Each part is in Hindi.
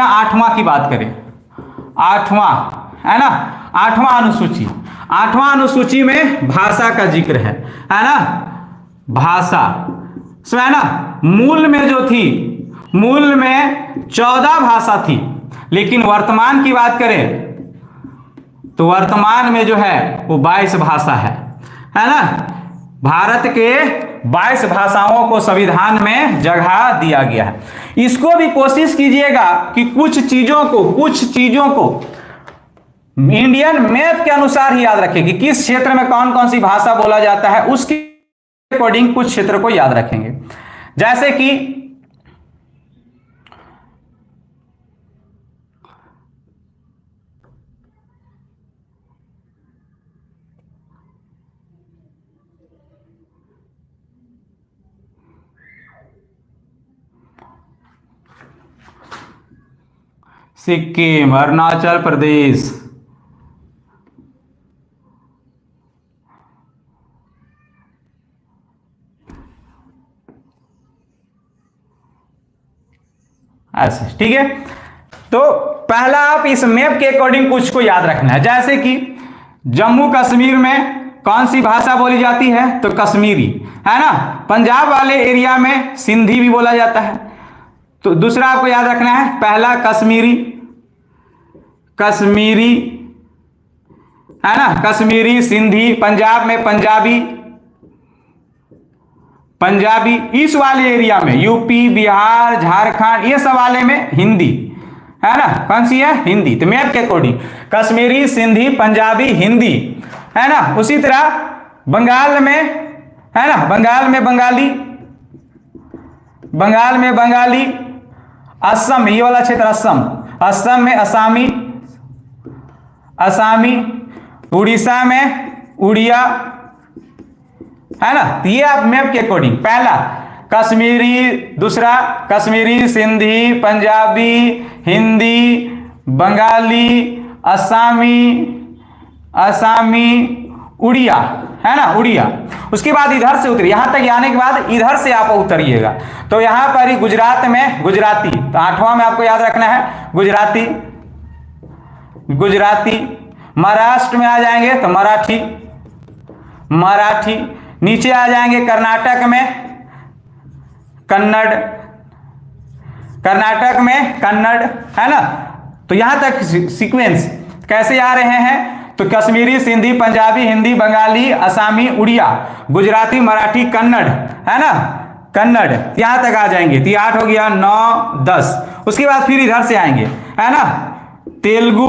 आठवां की बात करें, आठवां है ना, आठवां अनुसूची, आठवां अनुसूची में भाषा का जिक्र है ना। भाषा इसमें है ना, मूल में जो थी, मूल में 14 भाषा थी, लेकिन वर्तमान की बात करें तो वर्तमान में जो है वो 22 भाषा है ना। भारत के 22 भाषाओं को संविधान में जगह दिया गया है। इसको भी कोशिश कीजिएगा कि कुछ चीजों को इंडियन मैप के अनुसार ही याद रखें कि किस क्षेत्र में कौन कौन सी भाषा बोला जाता है, उसके अकॉर्डिंग कुछ क्षेत्र को याद रखेंगे। जैसे कि सिक्किम, अरुणाचल प्रदेश, ऐसे, ठीक है। तो पहला आप इस मैप के अकॉर्डिंग कुछ को याद रखना है। जैसे कि जम्मू कश्मीर में कौन सी भाषा बोली जाती है, तो कश्मीरी है ना। पंजाब वाले एरिया में सिंधी भी बोला जाता है। तो दूसरा आपको याद रखना है, पहला कश्मीरी है ना, कश्मीरी, सिंधी, पंजाब में पंजाबी, इस वाले एरिया में यूपी, बिहार, झारखंड, ये सब वाले में हिंदी है ना। कौन सी है, हिंदी। तो मैप के अकॉर्डिंग कश्मीरी, सिंधी, पंजाबी, हिंदी है ना। उसी तरह बंगाल में है ना, बंगाल में बंगाली, असम, ये वाला क्षेत्र असम में असामी, उड़ीसा में उड़िया है ना। तो ये आप मैप के अकॉर्डिंग, पहला कश्मीरी, दूसरा कश्मीरी, सिंधी, पंजाबी, हिंदी, बंगाली, असामी, उड़िया है ना, उड़िया। उसके बाद इधर से उतरिए, यहां तक आने के बाद इधर से आप उतरिएगा तो यहां पर ही गुजरात में गुजराती, तो आठवां में आपको याद रखना है गुजराती। महाराष्ट्र में आ जाएंगे तो मराठी। नीचे आ जाएंगे कर्नाटक में कन्नड़ है ना। तो यहां तक सीक्वेंस कैसे आ रहे हैं, तो कश्मीरी, सिंधी, पंजाबी, हिंदी, बंगाली, असामी, उड़िया, गुजराती, मराठी, कन्नड़ है ना, कन्नड़ यहां तक आ जाएंगे। तो 8 हो गया, 9, 10। उसके बाद फिर इधर से आएंगे है ना, तेलुगु,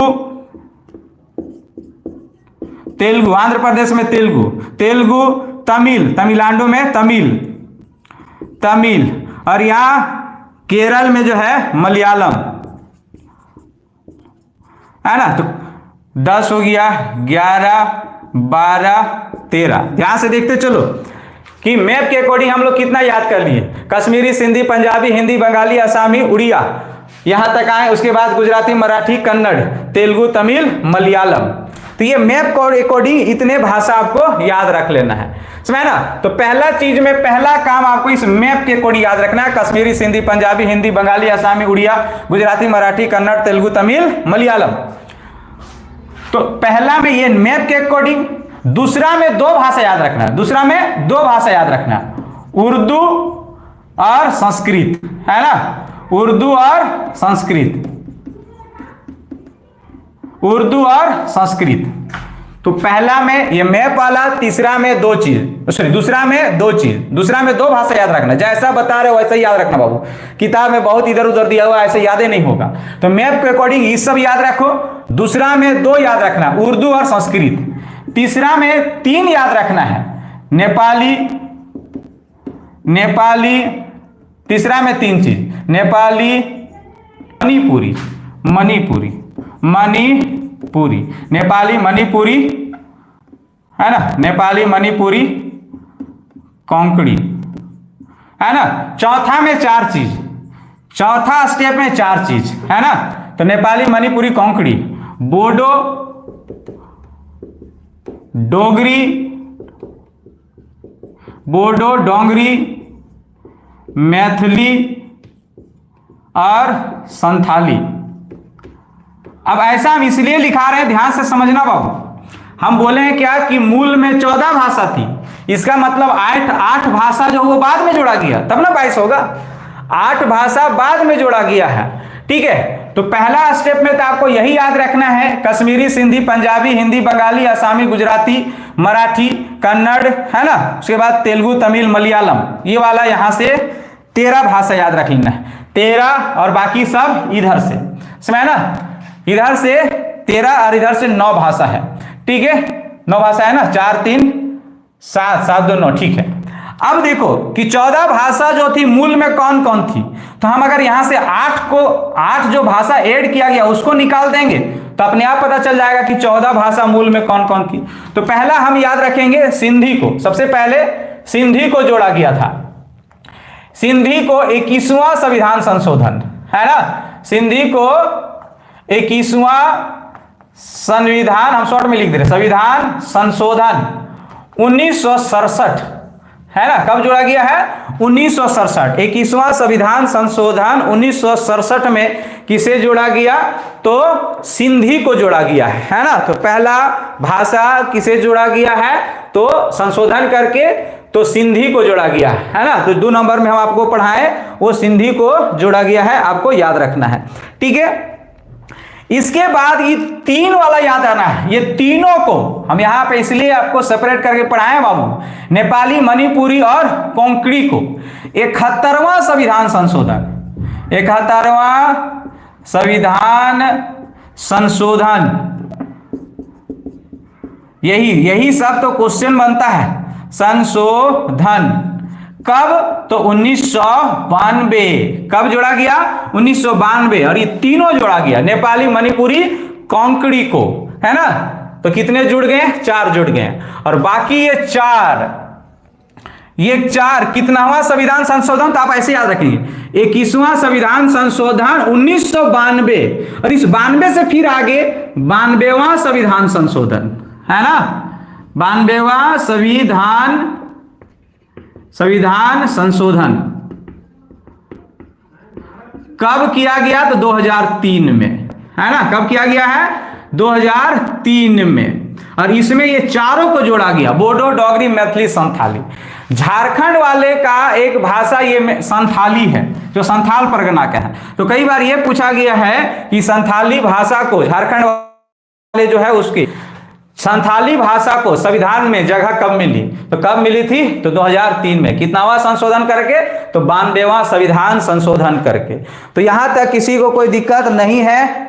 आंध्र प्रदेश में तेलुगु, तमिलनाडु में तमिल, और यहां केरल में जो है मलयालम है ना। तो 10 हो गया, 11, 12, 13। ध्यान से देखते चलो कि मैप के अकॉर्डिंग हम लोग कितना याद कर लिए। कश्मीरी, सिंधी, पंजाबी, हिंदी, बंगाली, असामी, उड़िया, यहां तक आए। उसके बाद गुजराती, मराठी, कन्नड़, तेलुगु, तमिल, मलयालम। तो ये मैप के अकॉर्डिंग इतने भाषा आपको याद रख लेना है, समझ ना। तो पहला चीज में पहला काम आपको इस मैप के अकॉर्डिंग याद रखना है, कश्मीरी, सिंधी, पंजाबी, हिंदी, बंगाली, असामी, उड़िया, गुजराती, मराठी, कन्नड़, तेलुगु, तमिल, मलयालम। तो पहला में ये मैप के अकॉर्डिंग। दूसरा में 2 भाषा याद रखना है, उर्दू और संस्कृत है ना, उर्दू और संस्कृत। तो पहला में ये मैप वाला, दूसरा में 2 भाषा याद रखना। जैसा बता रहे हो वैसा ही याद रखना बाबू, किताब में बहुत इधर उधर दिया हुआ ऐसे याद ही नहीं होगा। तो मैप के अकॉर्डिंग ये सब याद रखो। दूसरा में 2 याद रखना, उर्दू और संस्कृत। तीसरा में 3 याद रखना है, नेपाली। तीसरा में 3 चीज, नेपाली, मणिपुरी, नेपाली, मणिपुरी है ना, नेपाली, मणिपुरी, कोंकणी है ना। चौथा में 4 चीज, चौथा स्टेप में 4 चीज है ना। तो नेपाली, मणिपुरी, कोंकणी, बोडो, डोगरी, मैथिली और संथाली अब ऐसा हम इसलिए लिखा रहे हैं, ध्यान से समझना बाबू। हम बोले हैं क्या कि मूल में 14 भाषा थी, इसका मतलब 8 भाषा जो वो बाद में जोड़ा गया, तब ना 22 होगा। 8 भाषा बाद में जोड़ा गया है, ठीक है। तो पहला स्टेप में तो आपको यही याद रखना है, कश्मीरी, सिंधी, पंजाबी, हिंदी, बंगाली, असमी, गुजराती, मराठी, कन्नड़, है ना। उसके बाद तेलुगु, तमिल, मलयालम, ये वाला यहां से 13 भाषा याद रख लेना है। 13 और बाकी सब इधर से, समझ ना, इधर से 13 और इधर से 9 भाषा है, ठीक है। 9 भाषा है ना, 4 3 7 7 2 9, ठीक है। अब देखो कि 14 भाषा जो थी मूल में कौन कौन थी, तो हम अगर यहां से 8 जो भाषा ऐड किया गया उसको निकाल देंगे तो अपने आप पता चल जाएगा कि 14 भाषा मूल में कौन कौन थी। तो पहला हम याद रखेंगे सिंधी को, सबसे पहले सिंधी को जोड़ा गया था। सिंधी को 21वां संविधान संशोधन, है ना, सिंधी को 21वां संविधान, हम शॉर्ट में लिख दे रहे, संविधान संशोधन 1967, है ना, कब जोड़ा गया है, 1967। 21वां संविधान संशोधन 1967 में किसे जोड़ा गया, तो सिंधी को जोड़ा गया है ना। तो पहला भाषा किसे जोड़ा गया है, तो संशोधन करके तो सिंधी को जोड़ा गया है ना। तो 2 नंबर में हम आपको पढ़ाएं, वो सिंधी को जोड़ा गया है, आपको याद रखना है, ठीक है। इसके बाद ये 3 वाला याद आना है, ये तीनों को हम यहां पे इसलिए आपको सेपरेट करके पढ़ाएं बाबू, नेपाली, मणिपुरी और कोंकणी को 71वां संविधान संशोधन, 71वां संविधान संशोधन, यही सब तो क्वेश्चन बनता है। संशोधन कब, तो 1992, कब जोड़ा गया, 1992, और ये तीनों जोड़ा गया, नेपाली, मणिपुरी, कोंकणी को, है ना। तो कितने जुड़ गए, 4 जुड़ गए, और बाकी ये 4 कितनावां संविधान संशोधन, तो आप ऐसे याद रखेंगे 21वां संविधान संशोधन 1992, और इस 92 से फिर आगे 92वां संविधान संशोधन, है ना, 92वां संविधान संशोधन कब किया गया, तो 2003 में, है ना, कब किया गया है, 2003 में। और इसमें ये चारों को जोड़ा गया, बोडो, डोगरी, मैथिली, संथाली। झारखंड वाले का एक भाषा ये संथाली है, जो संथाल परगना का है। तो कई बार ये पूछा गया है कि संथाली भाषा को, झारखंड वाले जो है उसकी संथाली भाषा को संविधान में जगह कब मिली, तो कब मिली थी, तो 2003 में। कितनावां संशोधन करके, तो 92वां संविधान संशोधन करके। तो यहां तक किसी को कोई दिक्कत नहीं है।